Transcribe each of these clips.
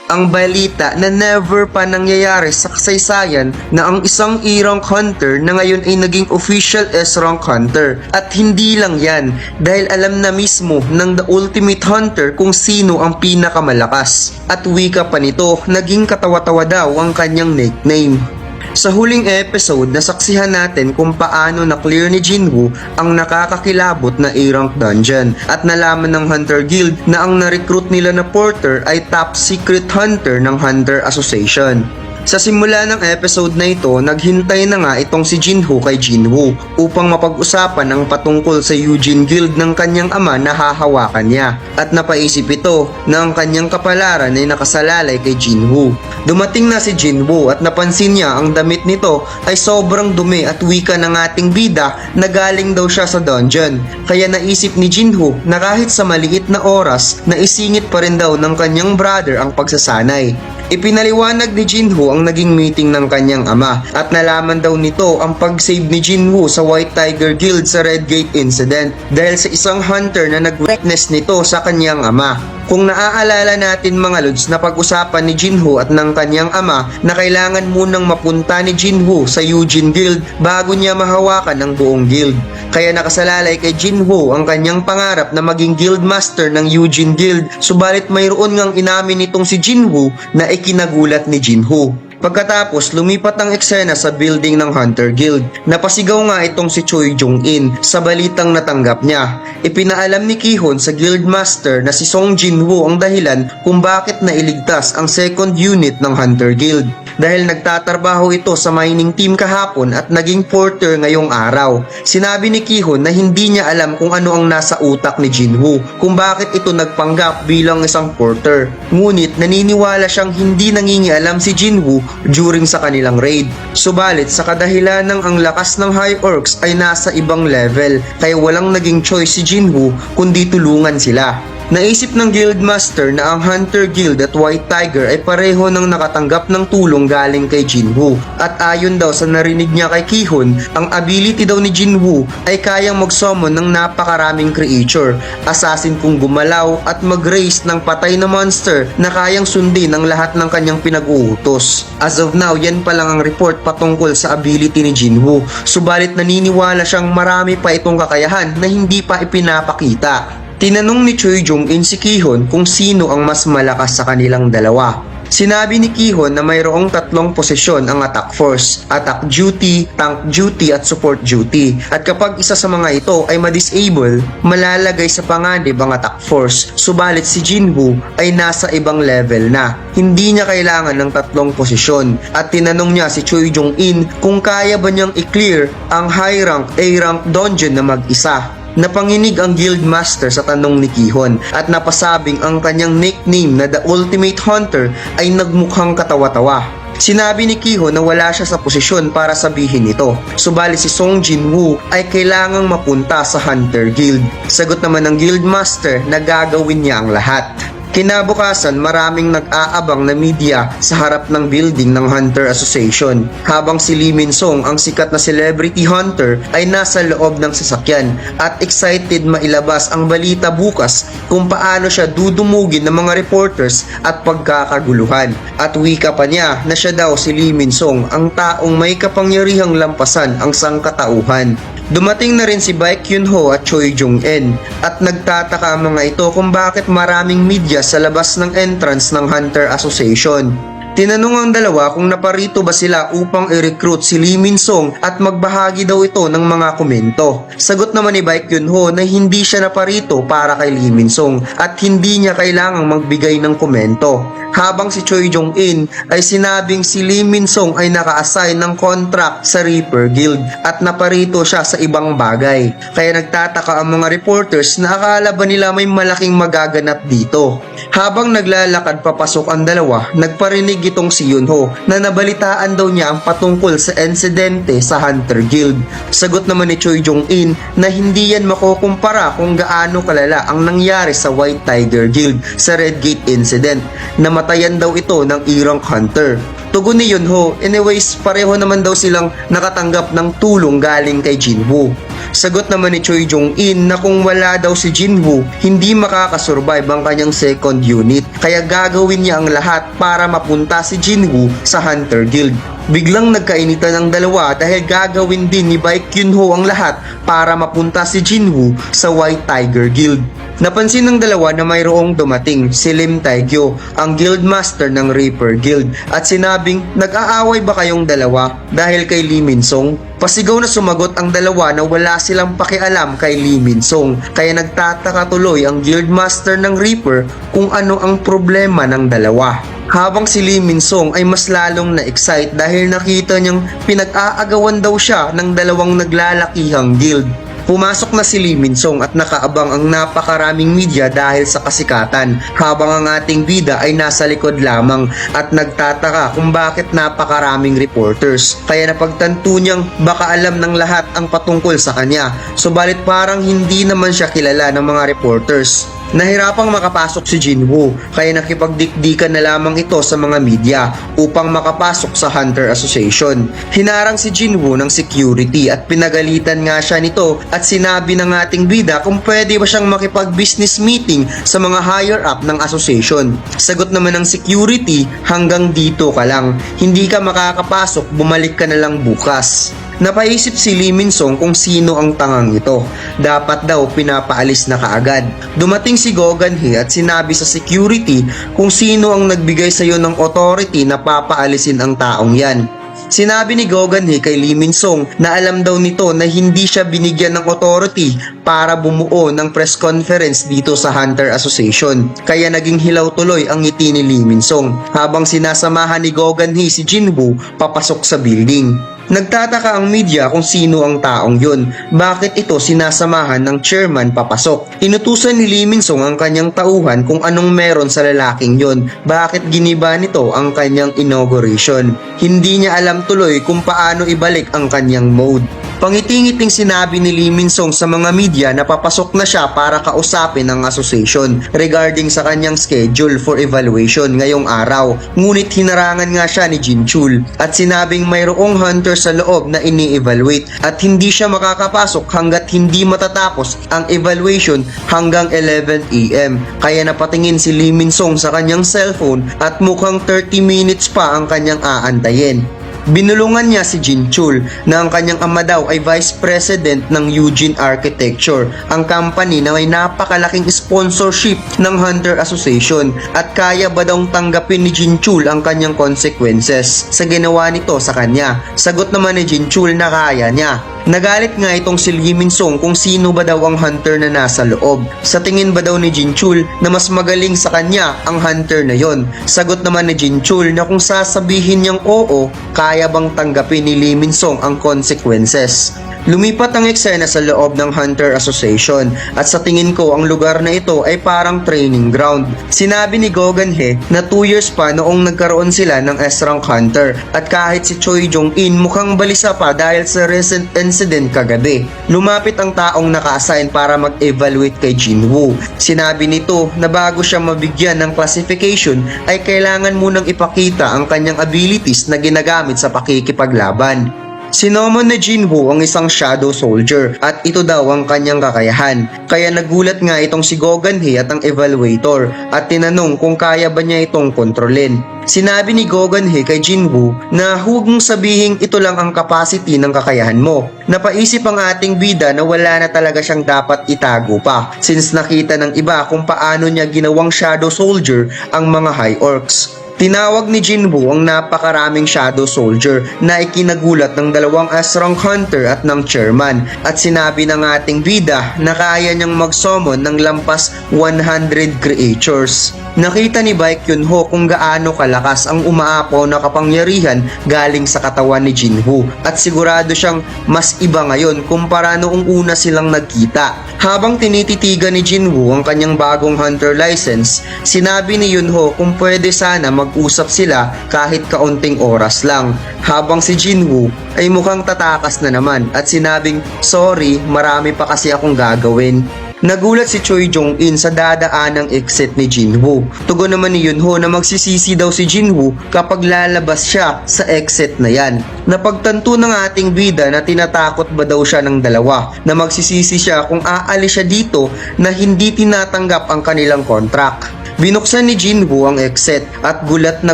ang balita na never pa nangyayari sa kasaysayan na ang isang E-rank hunter na ngayon ay naging official S-rank hunter. At hindi lang yan, dahil alam na mismo ng The Ultimate Hunter kung sino ang pinakamalakas. At wika pa nito, naging katawa-tawa daw ang kanyang nickname. Sa huling episode, nasaksihan natin kung paano na-clear ni Jinwoo ang nakakakilabot na A-rank dungeon at nalaman ng Hunter Guild na ang na-recruit nila na Porter ay top secret hunter ng Hunter Association. Sa simula ng episode na ito, naghintay na nga itong si Jinho kay Jinwoo upang mapag-usapan ang patungkol sa Eugene Guild ng kanyang ama na hahawakan niya. At napaisip ito na ang kanyang kapalaran ay nakasalalay kay Jinwoo. Dumating na si Jinwoo at napansin niya ang damit nito ay sobrang dumi at wika ng ating bida na galing daw siya sa dungeon. Kaya naisip ni Jinho na kahit sa maliit na oras na isingit pa rin daw ng kanyang brother ang pagsasanay. Ipinaliwanag ni Jinho ang naging meeting ng kanyang ama at nalaman daw nito ang pag-save ni Jinwoo sa White Tiger Guild sa Red Gate Incident dahil sa isang hunter na nag-witness nito sa kanyang ama. Kung naaalala natin mga lods na pag-usapan ni Jinho at ng kanyang ama na kailangan munang mapunta ni Jinho sa Eugene Guild bago niya mahawakan ang buong guild. Kaya nakasalalay kay Jinho ang kanyang pangarap na maging guildmaster ng Eugene Guild, subalit mayroon ngang inamin nitong si Jinho na ikinagulat ni Jinho. Pagkatapos, lumipat ang eksena sa building ng Hunter Guild. Napasigaw nga itong si Choi Jong-in sa balitang natanggap niya. Ipinaalam ni Ki-hon sa Guildmaster na si Song Jinwoo ang dahilan kung bakit nailigtas ang second unit ng Hunter Guild. Dahil nagtatrabaho ito sa mining team kahapon at naging porter ngayong araw. Sinabi ni Ki-hon na hindi niya alam kung ano ang nasa utak ni Jinwoo, kung bakit ito nagpanggap bilang isang porter. Ngunit naniniwala siyang hindi nangingialam si Jinwoo during sa kanilang raid. Subalit sa kadahilan ng ang lakas ng High Orcs ay nasa ibang level, kaya walang naging choice si Jinwoo kundi tulungan sila. Naisip ng Guildmaster na ang Hunter Guild at White Tiger ay pareho nang nakatanggap ng tulong galing kay Jinwoo. At ayon daw sa narinig niya kay Ki-hon, ang ability daw ni Jinwoo ay kayang mag-summon ng napakaraming creature, assassin kung gumalaw at mag-raise ng patay na monster na kayang sundin ang lahat ng kanyang pinag-uutos. As of now, yan pa lang ang report patungkol sa ability ni Jinwoo. Subalit naniniwala siyang marami pa itong kakayahan na hindi pa ipinapakita. Tinanong ni Choi Jong-in si Ki-hon kung sino ang mas malakas sa kanilang dalawa. Sinabi ni Ki-hon na mayroong tatlong posisyon ang attack force, attack duty, tank duty at support duty. At kapag isa sa mga ito ay ma-disable, malalagay sa panganib ang attack force. Subalit si Jinwoo ay nasa ibang level na. Hindi niya kailangan ng tatlong posisyon. At tinanong niya si Choi Jong-in kung kaya ba niyang i-clear ang high rank A-rank dungeon na mag-isa. Napanginig ang Guildmaster sa tanong ni Ki-hon at napasabing ang kanyang nickname na The Ultimate Hunter ay nagmukhang katawa-tawa. Sinabi ni Ki-hon na wala siya sa posisyon para sabihin ito. Subalit si Song Jinwoo ay kailangang mapunta sa Hunter Guild. Sagot naman ng Guildmaster na gagawin niya ang lahat. Kinabukasan, maraming nag-aabang na media sa harap ng building ng Hunter Association, habang si Lee Min-song, ang sikat na celebrity hunter, ay nasa loob ng sasakyan at excited mailabas ang balita bukas kung paano siya dudumugin ng mga reporters at pagkakaguluhan. At wika pa niya na siya daw si Lee Min-song, ang taong may kapangyarihang lampasan ang sangkatauhan. Dumating na rin si Baek Kyun-ho at Choi Jong-in at nagtataka ang mga ito kung bakit maraming media sa labas ng entrance ng Hunter Association. Tinanong ang dalawa kung naparito ba sila upang i-recruit si Lee Min-song at magbahagi daw ito ng mga komento. Sagot naman ni Baek Kyun-ho na hindi siya naparito para kay Lee Min-song at hindi niya kailangang magbigay ng komento. Habang si Choi Jong-in ay sinabing si Lee Min-song ay naka-assign ng contract sa Reaper Guild at naparito siya sa ibang bagay. Kaya nagtataka ang mga reporters na akala ba nila may malaking magaganap dito. Habang naglalakad papasok ang dalawa, nagparinig itong si Yunho na nabalitaan daw niya ang patungkol sa insidente sa Hunter Guild. Sagot naman ni Choi Jong-in na hindi yan makukumpara kung gaano kalala ang nangyari sa White Tiger Guild sa Red Gate Incident. Namatayan daw ito ng E-rank hunter. Tugon ni Yunho, anyways pareho naman daw silang nakatanggap ng tulong galing kay Jinwoo. Sagot naman ni Choi Jong-in na kung wala daw si Jinwoo, hindi makakasurvive ang kanyang second unit. Kaya gagawin niya ang lahat para mapunta si Jinwoo sa Hunter Guild. Biglang nagkainitan ang dalawa dahil gagawin din ni Baek Kyunho ang lahat para mapunta si Jinwoo sa White Tiger Guild. Napansin ng dalawa na mayroong dumating si Lim Taegyo, ang guildmaster ng Reaper Guild, at sinabing, nag-aaway ba kayong dalawa dahil kay Lee Min-sung? Pasigaw na sumagot ang dalawa na wala silang pakialam kay Lee Min-sung, kaya nagtataka tuloy ang guildmaster ng Reaper kung ano ang problema ng dalawa. Habang si Lee Min-sung ay mas lalong na-excite dahil nakita niyang pinag-aagawan daw siya ng dalawang naglalakihang guild. Pumasok na si Lee Min-sung at nakaabang ang napakaraming media dahil sa kasikatan, habang ang ating bida ay nasa likod lamang at nagtataka kung bakit napakaraming reporters. Kaya napagtanto niyang baka alam ng lahat ang patungkol sa kanya, subalit parang hindi naman siya kilala ng mga reporters. Nahirapang makapasok si Jinwoo, kaya nakipagdikdikan na lamang ito sa mga media upang makapasok sa Hunter Association. Hinarang si Jinwoo ng security at pinagalitan nga siya nito at sinabi ng ating bida kung pwede ba siyang makipag-business meeting sa mga higher up ng association. Sagot naman ng security, hanggang dito ka lang, hindi ka makakapasok, bumalik ka na lang bukas. Napaisip si Lee Min-sung kung sino ang tangang ito. Dapat daw pinapaalis na kaagad. Dumating si Go Gun-hee at sinabi sa security kung sino ang nagbigay sa iyo ng authority na papaalisin ang taong yan. Sinabi ni Go Gun-hee kay Lee Min-sung na alam daw nito na hindi siya binigyan ng authority para bumuo ng press conference dito sa Hunter Association. Kaya naging hilaw tuloy ang ngiti ni Lee Min-sung habang sinasamahan ni Go Gun-hee si Jinwoo papasok sa building. Nagtataka ang media kung sino ang taong yun. Bakit ito sinasamahan ng chairman papasok? Inutusan ni Lee Min-sung ang kanyang tauhan kung anong meron sa lalaking yun. Bakit giniba nito ang kanyang inauguration? Hindi niya alam tuloy kung paano ibalik ang kanyang mode. Pangiting-iting sinabi ni Lee Min-sung sa mga media na papasok na siya para kausapin ang association regarding sa kanyang schedule for evaluation ngayong araw. Ngunit hinarangan nga siya ni Jin Chul at sinabing mayroong hunter sa loob na ini-evaluate at hindi siya makakapasok hanggat hindi matatapos ang evaluation hanggang 11 AM. Kaya napatingin si Lee Min-sung sa kanyang cellphone at mukhang 30 minutes pa ang kanyang aantayin. Binulungan niya si Jin Chul na ang kanyang ama daw ay Vice President ng Eugene Architecture, ang company na may napakalaking sponsorship ng Hunter Association, at kaya ba daw tanggapin ni Jin Chul ang kanyang consequences sa ginawa nito sa kanya. Sagot naman ni Jin Chul na kaya niya. Nagalit nga itong si Lee Min-sung kung sino ba daw ang hunter na nasa loob. Sa tingin ba daw ni Jin Chul na mas magaling sa kanya ang hunter na yon? Sagot naman ni Jin Chul na kung sasabihin niyang oo, kaya bang tanggapin ni Lee Min-sung ang consequences. Lumipat ang eksena sa loob ng Hunter Association at sa tingin ko ang lugar na ito ay parang training ground. Sinabi ni Go Gun-hee na 2 years pa noong nagkaroon sila ng S-Rank Hunter at kahit si Choi Jong-in mukhang balisa pa dahil sa recent incident kagabi. Lumapit ang taong naka-assign para mag-evaluate kay Jinwoo. Sinabi nito na bago siya mabigyan ng classification ay kailangan munang ipakita ang kanyang abilities na ginagamit sa pakikipaglaban. Sinomon na Jinwoo ang isang shadow soldier at ito daw ang kanyang kakayahan. Kaya nagulat nga itong si Go Gun-hee at ang evaluator at tinanong kung kaya ba niya itong kontrolin. Sinabi ni Go Gun-hee kay Jinwoo na huwag mong sabihing ito lang ang capacity ng kakayahan mo. Napaisip ang ating bida na wala na talaga siyang dapat itago pa since nakita ng iba kung paano niya ginawang shadow soldier ang mga high orcs. Tinawag ni Jinwoo ang napakaraming shadow soldier na ikinagulat ng dalawang S-Rank Hunter at ng chairman at sinabi ng ating bida na kaya niyang mag-summon ng lampas 100 creatures. Nakita ni Baek Kyunho kung gaano kalakas ang umaapaw na kapangyarihan galing sa katawan ni Jinwoo at sigurado siyang mas iba ngayon kumpara noong una silang nagkita. Habang tinititigan ni Jinwoo ang kanyang bagong hunter license, sinabi ni Yunho kung pwede sana mag-usap sila kahit kaunting oras lang. Habang si Jinwoo ay mukhang tatakas na naman at sinabing, sorry, marami pa kasi akong gagawin. Nagulat si Choi Jong-in sa dadaanang exit ni Jinwoo. Tugon naman ni Yunho na magsisisi daw si Jinwoo kapag lalabas siya sa exit na yan. Napagtanto ng ating bida na tinatakot ba daw siya ng dalawa na magsisisi siya kung aalis siya dito na hindi tinatanggap ang kanilang contract. Binuksan ni Jinwoo ang exit at gulat na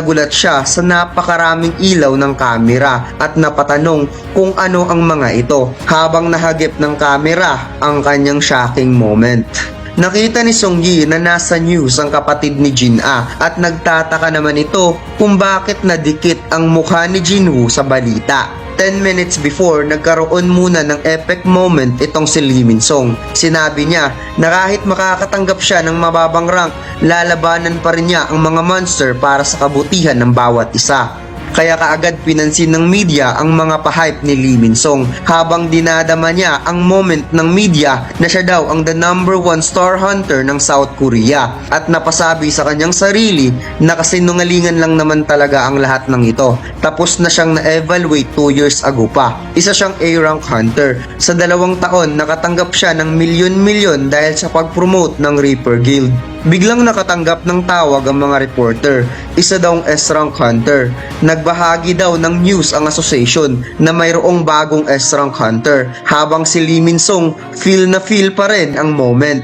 gulat siya sa napakaraming ilaw ng kamera at napatanong kung ano ang mga ito habang nahagip ng kamera ang kanyang shocking moment. Nakita ni Song-yi na nasa news ang kapatid ni Jin-ah at nagtataka naman ito kung bakit nadikit ang mukha ni Jinwoo sa balita. 10 minutes before, nagkaroon muna ng epic moment itong si Lee Min-song. Sinabi niya na kahit makakatanggap siya ng mababang rank, lalabanan pa rin niya ang mga monster para sa kabutihan ng bawat isa. Kaya kaagad pinansin ng media ang mga pa-hype ni Lee Min-song habang dinadama niya ang moment ng media na siya daw ang the number 1 star hunter ng South Korea at napasabi sa kanyang sarili na kasinungalingan lang naman talaga ang lahat ng ito. Tapos na siyang na-evaluate 2 years ago pa. Isa siyang A-rank hunter. Sa 2 taon nakatanggap siya ng milyon-milyon dahil sa pag-promote ng Reaper Guild. Biglang nakatanggap ng tawag ang mga reporter. Isa daw ang S-rank hunter. Nagbahagi daw ng news ang association na mayroong bagong S-rank hunter habang si Lee Min-song feel na feel pa rin ang moment.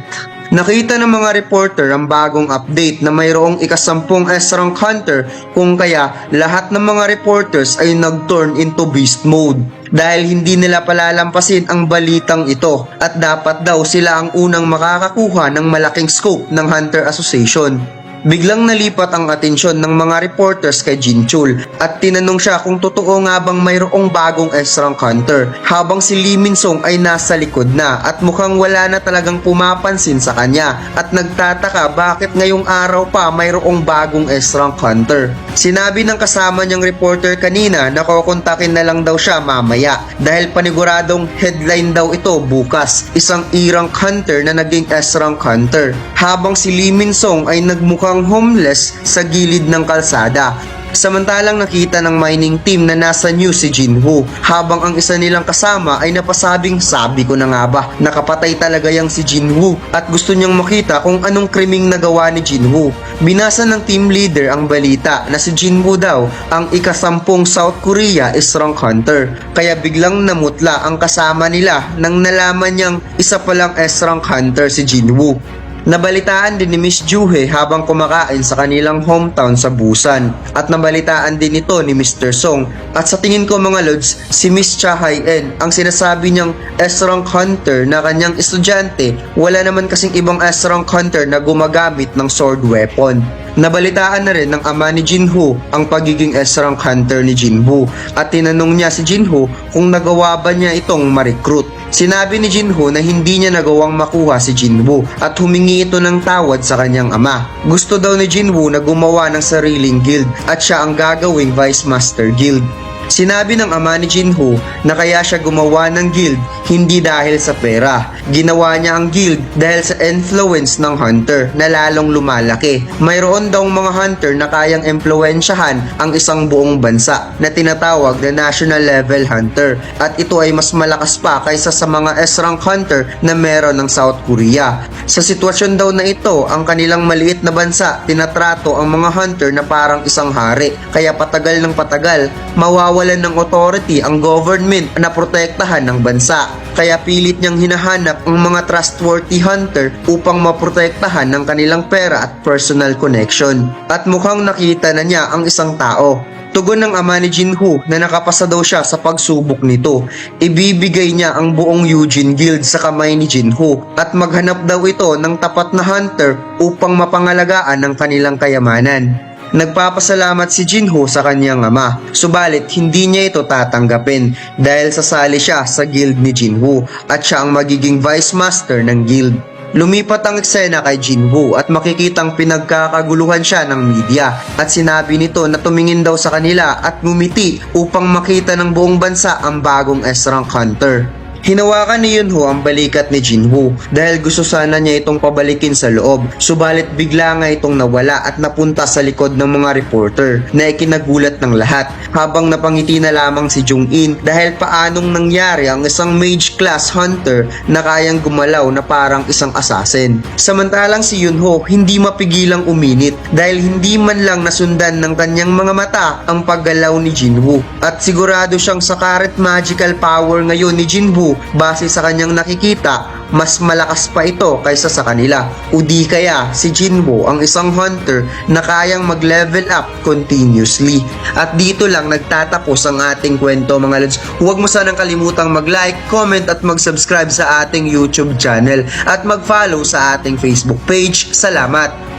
Nakita ng mga reporter ang bagong update na mayroong ika-10 S-rank hunter kung kaya lahat ng mga reporters ay nag-turn into beast mode dahil hindi nila palalampasin ang balitang ito at dapat daw sila ang unang makakakuha ng malaking scope ng Hunter Association. Biglang nalipat ang atensyon ng mga reporters kay Jin Chul at tinanong siya kung totoo nga bang mayroong bagong S-rank hunter habang si Lee Min-song ay nasa likod na at mukhang wala na talagang pumapansin sa kanya at nagtataka bakit ngayong araw pa mayroong bagong S-rank hunter. Sinabi ng kasama niyang reporter kanina na kukontakin na lang daw siya mamaya dahil paniguradong headline daw ito bukas, isang E-rank hunter na naging S-rank hunter habang si Lee Min-song ay nagmukhang homeless sa gilid ng kalsada. Samantalang nakita ng mining team na nasa news si Jinwoo habang ang isa nilang kasama ay napasabing sabi ko na nga ba nakapatay talaga yang si Jinwoo at gusto niyang makita kung anong krimeng nagawa ni Jinwoo. Binasa ng team leader ang balita na si Jinwoo daw ang ika-10 South Korea S-rank hunter kaya biglang namutla ang kasama nila nang nalaman niyang isa palang S-rank hunter si Jinwoo. Nabalitaan din ni Miss Juhe habang kumakain sa kanilang hometown sa Busan at nabalitaan din ito ni Mr. Song at sa tingin ko mga lods, si Miss Cha Hae-en ang sinasabi niyang S-rank hunter na kanyang estudyante, wala naman kasing ibang S-rank hunter na gumagamit ng sword weapon. Nabalitaan na rin ng ama ni Jinwoo ang pagiging S-rank hunter ni Jinwoo at tinanong niya si Jinwoo kung nagawa ba niya itong ma-recruit. Sinabi ni Jinwoo na hindi niya nagawang makuha si Jinwoo at humingi ito ng tawad sa kanyang ama. Gusto daw ni Jinwoo na gumawa ng sariling guild at siya ang gagawing Vice Master Guild. Sinabi ng ama ni Jinwoo na kaya siya gumawa ng guild hindi dahil sa pera. Ginawa niya ang guild dahil sa influence ng hunter na lalong lumalaki. Mayroon daw mga hunter na kayang impluwensyahan ang isang buong bansa na tinatawag na national level hunter at ito ay mas malakas pa kaysa sa mga S-rank hunter na meron ng South Korea. Sa sitwasyon daw na ito, ang kanilang maliit na bansa tinatrato ang mga hunter na parang isang hari kaya patagal ng patagal mawawalan ng authority ang government na protektahan ng bansa. Kaya pilit niyang hinahanap ang mga trustworthy hunter upang maprotektahan ng kanilang pera at personal connection. At mukhang nakita na niya ang isang tao. Tugon ng ama ni Jinwoo na nakapasa daw siya sa pagsubok nito. Ibibigay niya ang buong Eugene Guild sa kamay ni Jinwoo at maghanap daw ito ng tapat na hunter upang mapangalagaan ang kanilang kayamanan. Nagpapasalamat si Jinwoo sa kanyang ama, subalit hindi niya ito tatanggapin dahil sasali siya sa guild ni Jinwoo at siya ang magiging vice master ng guild. Lumipat ang eksena kay Jinwoo at makikitang pinagkakaguluhan siya ng media at sinabi nito na tumingin daw sa kanila at ngumiti upang makita ng buong bansa ang bagong S-rank hunter. Hinawakan ni Yunho ang balikat ni Jinwoo dahil gusto sana niya itong pabalikin sa loob. Subalit bigla nga itong nawala at napunta sa likod ng mga reporter na ikinagulat ng lahat habang napangiti na lamang si Jung-in dahil paanong nangyari ang isang mage class hunter na kayang gumalaw na parang isang assassin. Samantalang si Yunho hindi mapigilang uminit dahil hindi man lang nasundan ng kanyang mga mata ang paggalaw ni Jinwoo at sigurado siyang sa current magical power ngayon ni Jinwoo base sa kanyang nakikita, mas malakas pa ito kaysa sa kanila. O di kaya si Jinwoo ang isang hunter na kayang mag-level up continuously. At dito lang nagtatapos ang ating kwento mga lods. Huwag mo sanang kalimutang mag-like, comment at mag-subscribe sa ating YouTube channel at mag-follow sa ating Facebook page. Salamat!